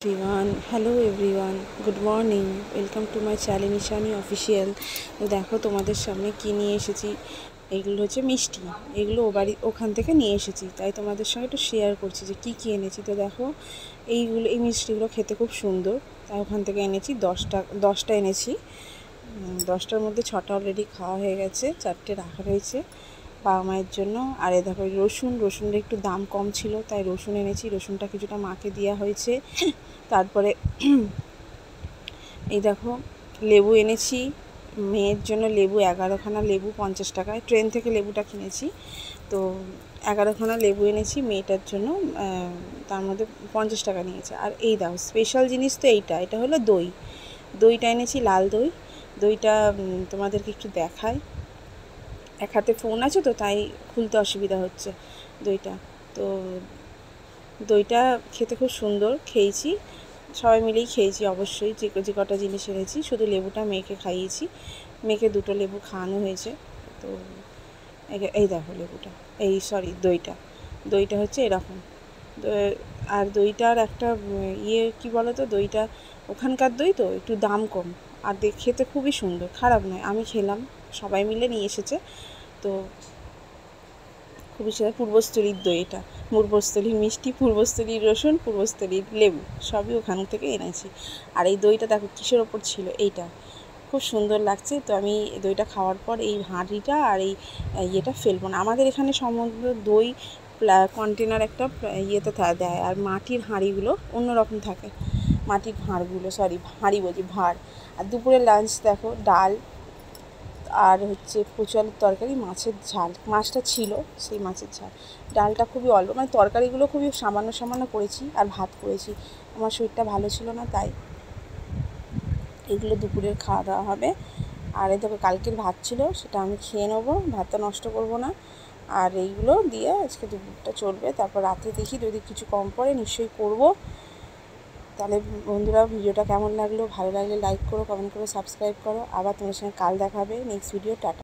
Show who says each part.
Speaker 1: Hello everyone, good morning. Welcome to my channel Ishani official. তো দেখো তোমাদের সামনে কি নিয়ে এসেছি। এইগুলো হচ্ছে মিষ্টি, এগুলো ওখান থেকে নিয়ে এসেছি, তাই তোমাদের সঙ্গে একটু শেয়ার করছি যে কী এনেছি। তো দেখো এই মিষ্টিগুলো খেতে খুব সুন্দর, তাই ওখান থেকে এনেছি 10টা এনেছি। 10টার মধ্যে 6টা অলরেডি খাওয়া হয়ে গেছে, 4টে রাখা রয়েছে বাবা মায়ের জন্য। আর এ দেখো রসুনের একটু দাম কম ছিল, তাই রসুন এনেছি। রসুনটা কিছুটা মাকে দেওয়া হয়েছে। তারপরে এই দেখো লেবু এনেছি মেয়ের জন্য। লেবু 11খানা লেবু 50 টাকায়, ট্রেন থেকে লেবুটা কিনেছি। তো 11খানা লেবু এনেছি মেয়েটার জন্য, তার মধ্যে 50 টাকা নিয়েছে। আর এই দাও স্পেশাল জিনিস তো এটা হলো দইটা এনেছি, লাল দই। দইটা তোমাদেরকে একটু দেখাই, এক হাতে ফোন আছে তো তাই খুলতে অসুবিধা হচ্ছে দইটা। তো দইটা খেতে খুব সুন্দর, খেয়েছি, সবাই মিলেই খেয়েছি অবশ্যই। যে কটা জিনিস এনেছি, শুধু লেবুটা মেয়েকে খাইয়েছি, মেয়েকে 2টো লেবু খাওয়ানো হয়েছে। তো এই দেখো লেবুটা, দইটা হচ্ছে এরকম। আর দইটার একটা কি বলো তো, দইটা ওখানকার দই তো একটু দাম কম, আর খেতে খুবই সুন্দর, খারাপ নয়। আমি খেলাম, সবাই মিলে নিয়ে এসেছে। তো খুবই সেটা পূর্বস্থলীর দই, এটা পূর্বস্থলীর মিষ্টি, পূর্বস্থলীর রসুন, পূর্বস্থলীর লেবু, সবই ওখান থেকে এনেছি। আর এই দইটা দেখো কিসের ওপর ছিল, এইটা খুব সুন্দর লাগছে। তো আমি দইটা খাওয়ার পর এই হাঁড়িটা আর এই ইয়েটা ফেলবো না। আমাদের এখানে সমস্ত দই কন্টেনার একটা ইয়েতে দেয়, আর মাটির হাঁড়িগুলো অন্যরকম থাকে। মাটির হাঁড়ি বলছি, ভাঁড়। আর দুপুরে লাঞ্চ দেখো ডাল আর হচ্ছে কচু আলুর তরকারি, মাছের ঝাল, মাছটা ছিল সেই মাছের ঝাল। ডালটা খুবই অল্প, মানে তরকারিগুলো খুবই সামান্য করেছি, আর ভাত করেছি। আমার শরীরটা ভালো ছিল না, তাই এগুলো দুপুরের খাওয়া দাওয়া হবে। আর এই দেখো কালকের ভাত ছিল, সেটা আমি খেয়ে নেবো, ভাতটা নষ্ট করব না। আর এইগুলো দিয়ে আজকে দুপুরটা চলবে। তারপর রাতে দেখি যদি কিছু কম পড়ে নিশ্চয়ই করব। তাহলে বন্ধুরা, ভিডিওটা কেমন লাগলো, ভালো লাগলে লাইক করো, কমেন্ট করো, সাবস্ক্রাইব করো। আবার তোমার সঙ্গে কাল দেখা হবে নেক্সট ভিডিও। টাটা।